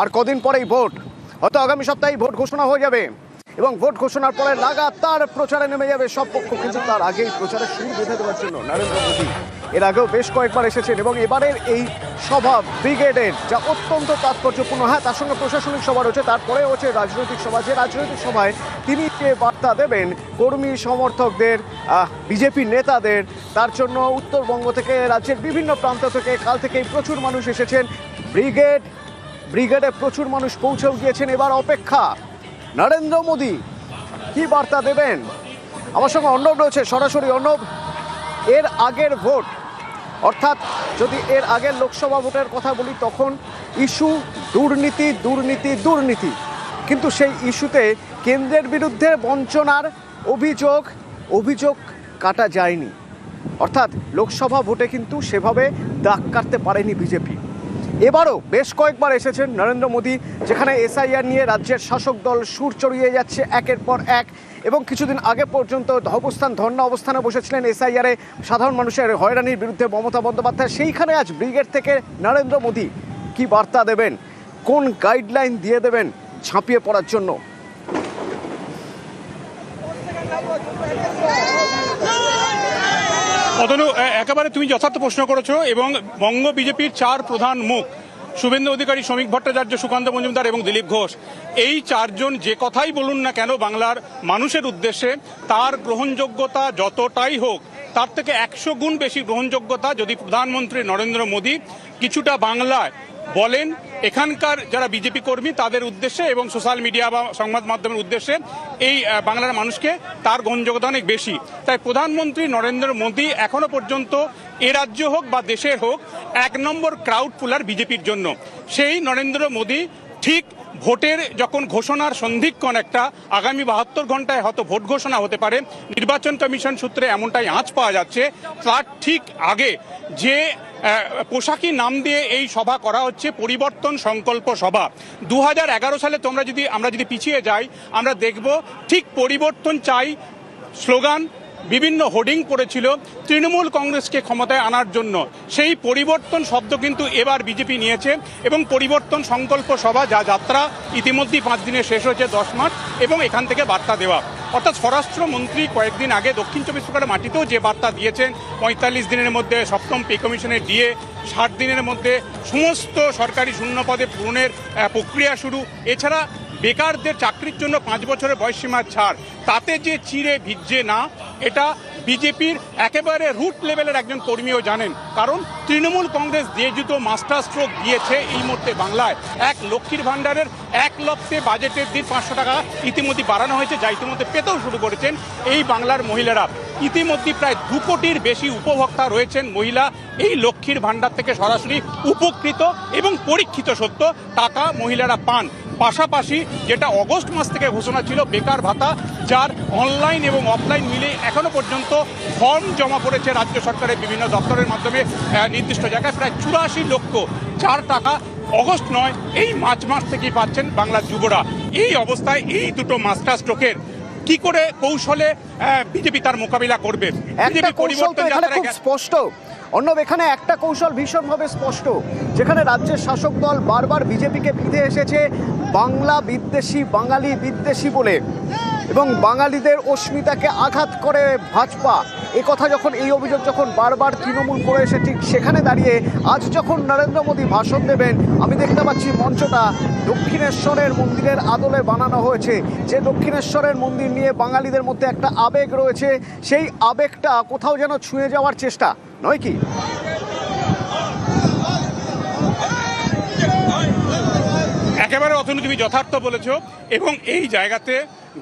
আর কদিন পরেই ভোট, হয়তো আগামী সপ্তাহেই ভোট ঘোষণা হয়ে যাবে এবং ভোট ঘোষণার পরে লাগাতার প্রচারে নেমে যাবে সব পক্ষ। কিন্তু তার আগেই প্রচারের শুরু বেঁধে দেওয়ার জন্য নরেন্দ্র মোদী এর আগেও বেশ কয়েকবার এসেছেন এবং এবারের এই সভা ব্রিগেডের যা অত্যন্ত তাৎপর্যপূর্ণ, হ্যাঁ তার সঙ্গে প্রশাসনিক সভা রয়েছে, তারপরে হচ্ছে রাজনৈতিক সভা। যে রাজনৈতিক সভায় তিনি যে বার্তা দেবেন কর্মী সমর্থকদের, বিজেপি নেতাদের, তার জন্য উত্তরবঙ্গ থেকে রাজ্যের বিভিন্ন প্রান্ত থেকে কাল থেকেই প্রচুর মানুষ এসেছেন। ব্রিগেডে প্রচুর মানুষ পৌঁছেও গিয়েছেন। এবার অপেক্ষা নরেন্দ্র মোদী কি বার্তা দেবেন। আমার সঙ্গে অর্ণব রয়েছে সরাসরি। অর্ণব, এর আগের ভোট, অর্থাৎ যদি এর আগের লোকসভা ভোটের কথা বলি, তখন ইস্যু দুর্নীতি দুর্নীতি দুর্নীতি, কিন্তু সেই ইস্যুতে কেন্দ্রের বিরুদ্ধে বঞ্চনার অভিযোগ কাটা যায়নি। অর্থাৎ লোকসভা ভোটে কিন্তু সেভাবে দাগ কাটতে পারেনি বিজেপি। এবারও বেশ কয়েকবার এসেছেন নরেন্দ্র মোদী, যেখানে এসআইআর নিয়ে রাজ্যের শাসক দল সুর চড়িয়ে যাচ্ছে একের পর এক, এবং কিছুদিন আগে পর্যন্ত ধর্ণা অবস্থানে বসেছিলেন এসআইআরে সাধারণ মানুষের হয়রানির বিরুদ্ধে মমতা বন্দ্যোপাধ্যায়। সেইখানে আজ ব্রিগেড থেকে নরেন্দ্র মোদী কি বার্তা দেবেন, কোন গাইডলাইন দিয়ে দেবেন ঝাঁপিয়ে পড়ার জন্য। অতনু, একেবারে তুমি যথার্থ প্রশ্ন করেছো এবং বঙ্গ বিজেপির চার প্রধান মুখ শুভেন্দু অধিকারী, শ্রমিক ভট্টাচার্য, সুকান্ত মজুমদার এবং দিলীপ ঘোষ, এই চারজন যে কথাই বলুন না কেন বাংলার মানুষের উদ্দেশ্যে, তার গ্রহণযোগ্যতা যতটাই হোক তার থেকে 100 গুণ বেশি গ্রহণযোগ্যতা যদি প্রধানমন্ত্রী নরেন্দ্র মোদী কিছুটা বাংলায় বলেন এখানকার যারা বিজেপি কর্মী তাদের উদ্দেশ্যে এবং সোশ্যাল মিডিয়া বা সংবাদ মাধ্যমের উদ্দেশ্যে, এই বাংলার মানুষকে তার গ্রহণযোগ্যতা অনেক বেশি। তাই প্রধানমন্ত্রী নরেন্দ্র মোদী এখনো পর্যন্ত এ রাজ্য হোক বা দেশের হোক 1 নম্বর ক্রাউড পুলার বিজেপির জন্য। সেই নরেন্দ্র মোদী ঠিক ভোটের যখন ঘোষণার সন্ধিক্ষণ, একটা আগামী 72 ঘন্টায় হয়তো ভোট ঘোষণা হতে পারে, নির্বাচন কমিশন সূত্রে এমনটাই আঁচ পাওয়া যাচ্ছে, তার ঠিক আগে যে পোশাকি নাম দিয়ে এই সভা করা হচ্ছে পরিবর্তন সংকল্প সভা। 2011 সালে আমরা যদি পিছিয়ে যাই, আমরা দেখব ঠিক পরিবর্তন চাই স্লোগান, বিভিন্ন হোর্ডিং পড়েছিল তৃণমূল কংগ্রেসকে ক্ষমতায় আনার জন্য। সেই পরিবর্তন শব্দ কিন্তু এবার বিজেপি নিয়েছে এবং পরিবর্তন সংকল্প সভা, যা যাত্রা ইতিমধ্যেই 5 দিনে শেষ হয়েছে 10 মার্চ, এবং এখান থেকে বার্তা দেওয়া। অর্থাৎ স্বরাষ্ট্রমন্ত্রী কয়েকদিন আগে দক্ষিণ 24 পরগনার মাটিতেও যে বার্তা দিয়েছেন, 45 দিনের মধ্যে 7ম পে কমিশনের ডিএ, 60 দিনের মধ্যে সমস্ত সরকারি শূন্য পদে পূরণের প্রক্রিয়া শুরু, এছাড়া বেকারদের চাকরির জন্য 5 বছরের বয়সসীমার ছাড়, তাতে যে চিড়ে ভিজছে না, এটা বিজেপির একেবারে রুট লেভেলের একজন কর্মীও জানেন। কারণ তৃণমূল কংগ্রেস যে দুটো মাস্টার স্ট্রোক দিয়েছে এই মুহূর্তে বাংলায়, এক লক্ষ্মীর ভাণ্ডারের 1 লক্ষে বাজেটের দিন 500 টাকা ইতিমধ্যে বাড়ানো হয়েছে, যা ইতিমধ্যে পেতেও শুরু করেছেন এই বাংলার মহিলারা। ইতিমধ্যে প্রায় 2 কোটির বেশি উপভোক্তা রয়েছেন মহিলা এই লক্ষ্মীর ভাণ্ডার থেকে সরাসরি উপকৃত এবং পরীক্ষিত সত্য টাকা মহিলারা পান। পাশাপাশি যেটা অগস্ট মাস থেকে ঘোষণা ছিল বেকার ভাতা, যার অনলাইন এবং অফলাইন মিলে এখনো পর্যন্ত ফর্ম জমা পড়েছে রাজ্য সরকারের বিভিন্ন দপ্তরের মাধ্যমে নির্দিষ্ট জায়গায় প্রায় 84 লক্ষ, যার টাকা অগস্ট নয় এই মার্চ মাস থেকেই পাচ্ছেন বাংলার যুবরা। এই অবস্থায় এই দুটো মাস্টার স্ট্রোকের কি করে কৌশলে বিজেপি তার মোকাবিলা করবে? একটা কৌশল তো এখানে খুব স্পষ্ট অর্ণব, এখানে একটা কৌশল ভীষণভাবে স্পষ্ট, যেখানে রাজ্যের শাসক দল বারবার বিজেপিকে বিধে এসেছে বাংলা বিদ্বেষী, বাঙালি বিদ্বেষী বলে, এবং বাঙালিদের অস্মিতাকে আঘাত করে ভাজপা। এই অভিযোগ যখন বারবার তৃণমূল করে এসে, ঠিক সেখানে দাঁড়িয়ে আজ যখন নরেন্দ্র মোদী ভাষণ দেবেন, আমি দেখতে পাচ্ছি মঞ্চটা দক্ষিণেশ্বরের মন্দিরের আদলে বানানো হয়েছে। যে দক্ষিণেশ্বরের মন্দির নিয়ে বাঙালিদের মধ্যে একটা আবেগ রয়েছে, সেই আবেগটা কোথাও যেন ছুঁয়ে যাওয়ার চেষ্টা, নয় কি? একেবারে অতনু, তুমি যথার্থ বলেছ। এবং এই জায়গাতে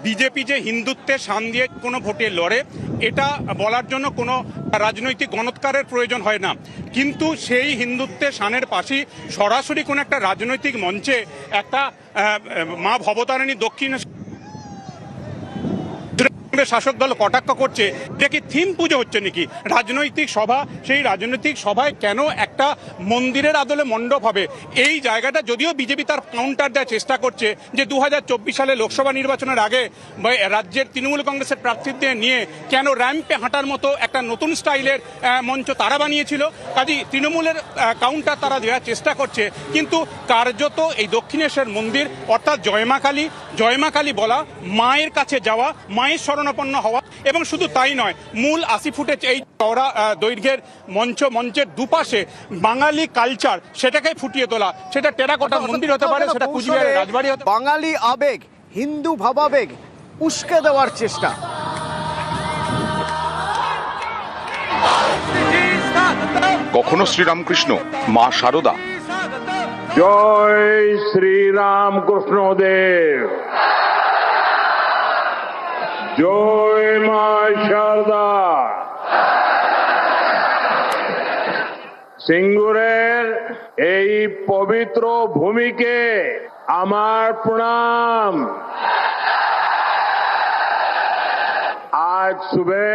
বিজেপি যে হিন্দুত্বের শান দিয়ে কোনো ভোটে লড়ে, এটা বলার জন্য কোনো রাজনৈতিক গণৎকারের প্রয়োজন হয় না, কিন্তু সেই হিন্দুত্বের শানের পাশে সরাসরি কোনো একটা রাজনৈতিক মঞ্চে একটা মা ভবতারিণী দক্ষিণ শাসক দল কটাক্ষ করছে, এটা কি থিম পুজো হচ্ছে নাকি? রাজনৈতিক সভা, সেই রাজনৈতিক সভায় কেন একটা মন্দিরের আদলে মণ্ডপ হবে? এই জায়গাটা যদিও বিজেপি তার কাউন্টার দেওয়ার চেষ্টা করছে যে 2024 সালে লোকসভা নির্বাচনের আগে রাজ্যের তৃণমূল কংগ্রেসের প্রার্থীদের নিয়ে কেন র্যাম্পে হাঁটার মতো একটা নতুন স্টাইলের মঞ্চ তারা বানিয়েছিল। কাজেই তৃণমূলের কাউন্টার তারা দেওয়ার চেষ্টা করছে, কিন্তু কার্যত এই দক্ষিণেশ্বর মন্দির অর্থাৎ জয়মা কালী বলা, মায়ের কাছে যাওয়া, মায়ের শরণাপন্ন হওয়া, এবং শুধু তাই নয়, মূল 80 ফুটের এই চওড়া দৈর্ঘ্যের মঞ্চের দুপাশে বাঙালি কালচার সেটাকে ফুটিয়ে তোলা। সেটা টেরাকোটা মন্দির হতে পারে, সেটা কুচবিহারের রাজবাড়ি হতে পারে। বাঙালি আবেগ, হিন্দু ভাবাবেগ উস্কে দেওয়ার চেষ্টা। কখনো শ্রীরামকৃষ্ণ, মা শারদা, জয় শ্রীরাম কৃষ্ণদেব, জয় মা শারদা। সিঙ্গুরের এই পবিত্র ভূমিকে আমার প্রণাম। आज सुबह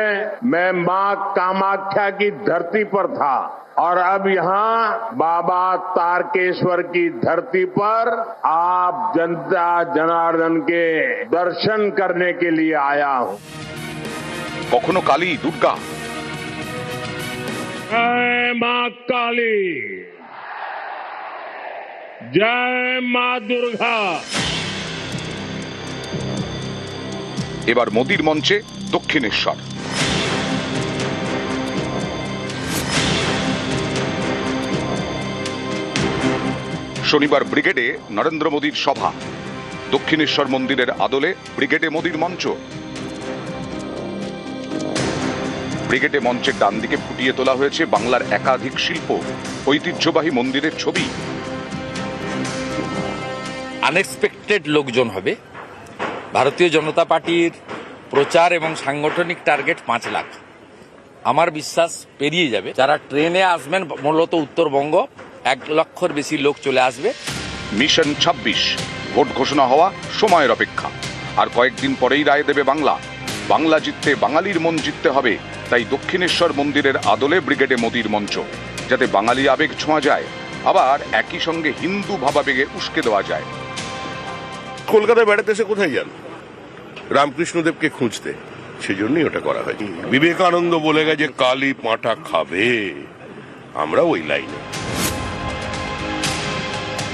मैं मां कामाख्या की धरती पर था और अब यहां बाबा तारकेश्वर की धरती पर आप जनता जनार्दन के दर्शन करने के लिए आया हूं। কখনো কালী, দুর্গা, जय मां काली, जय मां दुर्गा। এবার মোদির মঞ্চে দক্ষিণেশ্বর। শনিবার ব্রিগেডে নরেন্দ্র মোদীর সভা, দক্ষিণেশ্বর মন্দিরের আদলে ব্রিগেডে মোদীর মঞ্চ। ব্রিগেডে মঞ্চের ডান দিকে ফুটিয়ে তোলা হয়েছে বাংলার একাধিক শিল্প, ঐতিহ্যবাহী মন্দিরের ছবি। আনএক্সপেক্টেড লোকজন হবে। ভারতীয় জনতা পার্টির প্রচার এবং সাংগঠনিক টার্গেট 5 লাখ। আমার বিশ্বাস পেরিয়ে যাবে। যারা ট্রেনে আসবেন মূলত উত্তরবঙ্গ, 1 লক্ষর বেশি লোক চলে আসবে। মিশন 26, ভোট ঘোষণা হওয়া সময়ের অপেক্ষা। আর কয়েকদিন পরেই রায় দেবে বাংলা। বাংলা জিততে বাঙালির মন জিততে হবে, তাই দক্ষিণেশ্বর মন্দিরের আদলে ব্রিগেডে মোদীর মঞ্চ, যাতে বাঙালি আবেগ ছোঁয়া যায়, আবার একই সঙ্গে হিন্দু ভাবাবেগে উস্কে দেওয়া যায়। কলকাতায় বেড়াতে এসে কোথায় যান? রামকৃষ্ণদেবকে খুঁজতে, সেজন্যই ওটা করা হয়। বিবেকানন্দ বলে গেছে কালী পাঁঠা খাবে, আমরা ওই লাইনে।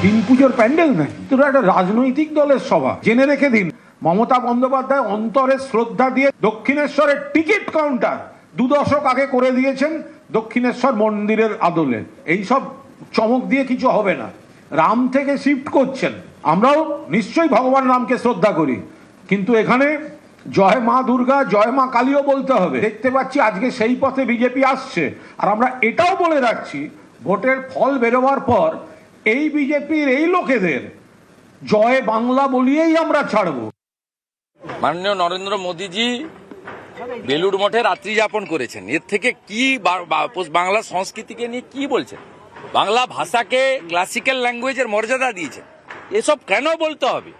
দিন পুজোর প্যান্ডেল নেই, তোরা একটা রাজনৈতিক দলের সভা। জেনে রেখে দিন, মমতা বন্দ্যোপাধ্যায় অন্তরে শ্রদ্ধা দিয়ে দক্ষিণেশ্বরের টিকিট কাউন্টার 2 দশক আগে করে দিয়েছেন দক্ষিণেশ্বর মন্দিরের আদলে। এইসব চমক দিয়ে কিছু হবে না। রাম থেকে শিফট করছেন, আমরাও নিশ্চয়ই ভগবান রামকে শ্রদ্ধা করি, কিন্তু এখানে জয় মা দুর্গা, জয় মা কালীও বলতে হবে। দেখতে পাচ্ছি আজকে সেই পথে বিজেপি আসছে। আর আমরা এটাও বলে রাখছি, ভোটের ফল বেরোবার পর এই বিজেপির এই লোকেদের জয় বাংলা বলিয়েই আমরা ছাড়ব। মাননীয় নরেন্দ্র মোদীজি বেলুড় মঠে রাত্রি যাপন করেছেন। এর থেকে কি বাংলা সংস্কৃতিকে নিয়ে কি বলছেন? বাংলা ভাষাকে ক্লাসিক্যাল ল্যাঙ্গুয়েজের মর্যাদা দিয়েছেন। এসব কেন বলতে হবে?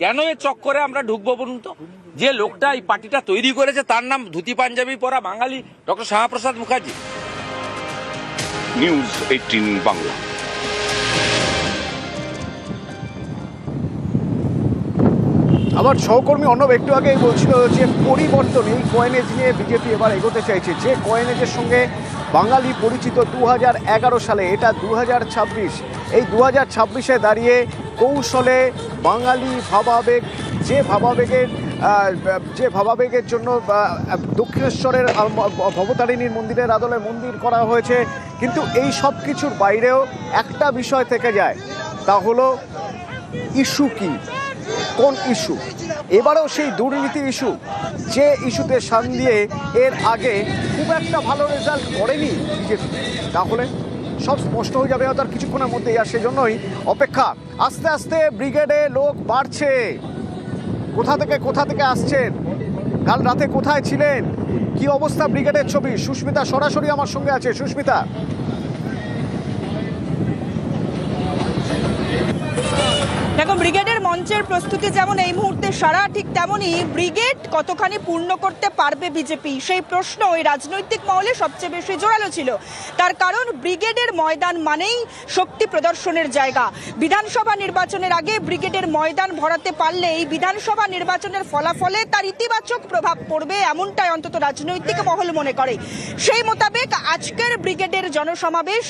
কেন এ চক্করে আমরা ঢুকবো বলুন তো? যে লোকটা এই পার্টিটা তৈরি করেছে তার নাম ধুতি পাঞ্জাবি পরা বাঙালি ডক্টর শ্যামাপ্রসাদ মুখার্জি। নিউজ 18 বাংলা। আমার সহকর্মী অর্ণব একটু আগেই বলছিল যে পরিবর্তন, এই কয়েনেজ নিয়ে বিজেপি এবার এগোতে চাইছে। যে কয়েনেজের সঙ্গে বাঙালি পরিচিত 2011 সালে, এটা 2026। এই 2026-এ দাঁড়িয়ে কৌশলে বাঙালি ভাবাবেগ, যে ভাবাবেগের জন্য দক্ষিণেশ্বরের ভবতারিণীর মন্দিরের আদলে মন্দির করা হয়েছে, কিন্তু এই সব কিছুর বাইরেও একটা বিষয় থেকে যায়, তা হলো ইস্যু কি, কোন ইস্যু? এবারেও সেই দুর্নীতি ইস্যু, যে ইস্যুতে শান দিয়ে এর আগে খুব একটা ভালো রেজাল্ট করেনি বিজেপি। তাহলে সব স্পষ্ট হয়ে যাবে তার কিছুক্ষণের মধ্যেই। আর সেজন্যই অপেক্ষা। আস্তে আস্তে ব্রিগেডে লোক বাড়ছে। কোথা থেকে আসছেন, কাল রাতে কোথায় ছিলেন, কি অবস্থা ব্রিগেডের ছবি? সুস্মিতা সরাসরি আমার সঙ্গে আছে। সুস্মিতা, দেখো, ব্রিগেডের মঞ্চের প্রস্তুতি যেমন এই মুহূর্তে সারা, ঠিক তেমনই ব্রিগেড কতখানি পূর্ণ করতে পারবে বিজেপি, সেই প্রশ্ন ওই রাজনৈতিক মহলে সবচেয়ে বেশি জোরালো ছিল। তার কারণ ব্রিগেডের ময়দান মানেই শক্তি প্রদর্শনের জায়গা। বিধানসভা নির্বাচনের আগে ব্রিগেডের ময়দান ভরাতে পারলে এই বিধানসভা নির্বাচনের ফলাফলে তার ইতিবাচক প্রভাব পড়বে, এমনটাই অন্তত রাজনৈতিক মহল মনে করে। সেই মোতাবেক আজকের ব্রিগেডের জনসমাবেশ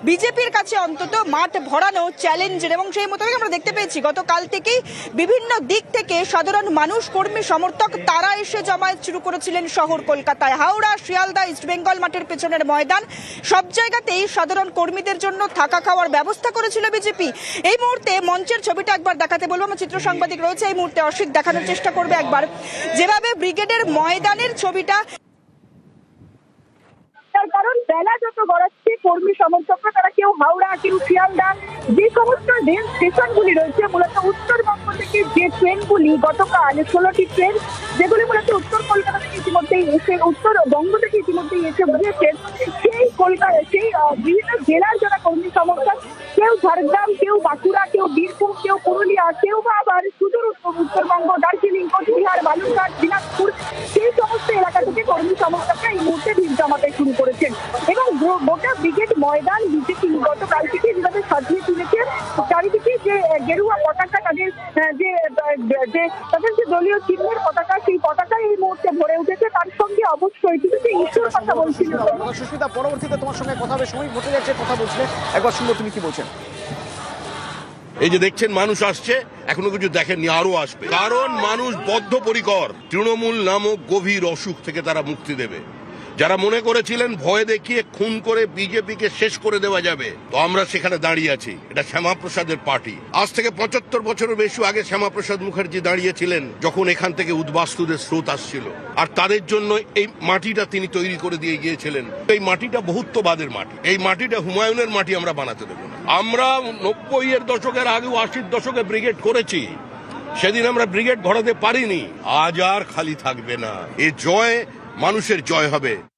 বিজেপির কাছে অন্তত মাঠ ভরানো চ্যালেঞ্জের, এবং সেই মোতাবেক আমরা দেখতে পেয়েছি গতকাল থেকেই বিভিন্ন দিক থেকে সাধারণ মানুষ, কর্মী সমর্থক তারা এসে জমায়েত শুরু করেছিলেন শহর কলকাতায়। হাওড়া, শিয়ালদা, ইস্টবেঙ্গল মাঠের পেছনের ময়দান, সব জায়গাতেই সাধারণ কর্মীদের জন্য থাকা খাওয়ার ব্যবস্থা করেছিল বিজেপি। এই মুহূর্তে মঞ্চের ছবিটা একবার দেখাতে বলবো, আমার চিত্র সাংবাদিক রয়েছে এই মুহূর্তে, অসিত দেখানোর চেষ্টা করবে একবার যেভাবে ব্রিগেডের ময়দানের ছবিটা। তার কারণ বেলা যত গড়াচ্ছে কর্মী সমর্থকরা তারা কেউ হাওড়া, কেউ শিয়ালদা, যে সমস্ত রেল স্টেশনগুলি রয়েছে মূলত উত্তরবঙ্গ থেকে যে ট্রেনগুলি গতকাল 16টি ট্রেন যেগুলি মূলত উত্তর কলকাতা থেকে ইতিমধ্যেই এসে, উত্তরবঙ্গ থেকে ইতিমধ্যেই এসে বুঝেছেন, সেই কলকাতা, সেই বিভিন্ন জেলার যারা কর্মী সমর্থক, কেউ ঝাড়গ্রাম, কেউ বাঁকুড়া, কেউ বীরভূম, কেউ পুরুলিয়া, কেউ বা আবার সুদূর উত্তরবঙ্গ, দার্জিলিং, কোচবিহার, বালুরঘাট, দিনাজপুর, সেই সমস্ত এলাকা থেকে কর্মী সমর্থকরা এই মুহূর্তে ভিড় জমাতে শুরু করেছেন। এবং গোটা ব্রিগেড ময়দান বিজেপি গতকাল থেকে যেভাবে সাজিয়ে তুলেছে, চারিদিকে যে গেরুয়া পতাকা, তাদের যে দলীয় চিহ্নের পতাকা, সেই পতাকা এই মুহূর্তে ভরে উঠেছে। তার সঙ্গে অবশ্যই কিন্তু যে ইস্যুর কথা বলছিল সুস্মিতা, পরবর্তীতে তোমার সঙ্গে কথা হবে, সময় ঘটে যাচ্ছে, কথা বলছিলে একবার শুনবো তুমি কি বলছেন। এই যে দেখছেন মানুষ আসছে, এখনো কিছু দেখেননি, আরো আসবে, কারণ মানুষ বদ্ধপরিকর তৃণমূল নামক গভীর অসুখ থেকে তারা মুক্তি দেবে। যারা মনে করেছিলেন ভয় দেখিয়ে খুন করে বিজেপিকে শেষ করে দেওয়া যাবে, তো আমরা সেখানে দাঁড়িয়ে আছি। এটা শ্যামাপ্রসাদের পার্টি। আজ থেকে 75 বছরের বেশি আগে শ্যামাপ্রসাদ মুখার্জি দাঁড়িয়েছিলেন যখন এখান থেকে উদ্বাস্তুদের স্রোত আসছিল, আর তাদের জন্য এই মাটিটা তিনি তৈরি করে দিয়ে গিয়েছিলেন। এই মাটিটা বহুত্ববাদের মাটি, এই মাটিটা হুমায়ুনের মাটি আমরা বানাতে দেব না। আমরা 90-এর দশকের আগে 80-র দশকে ব্রিগেড করেছি, সেদিন আমরা ব্রিগেড ভরাতে পারিনি, আজ আর খালি থাকবে না। এ জয় মানুষের জয় হবে।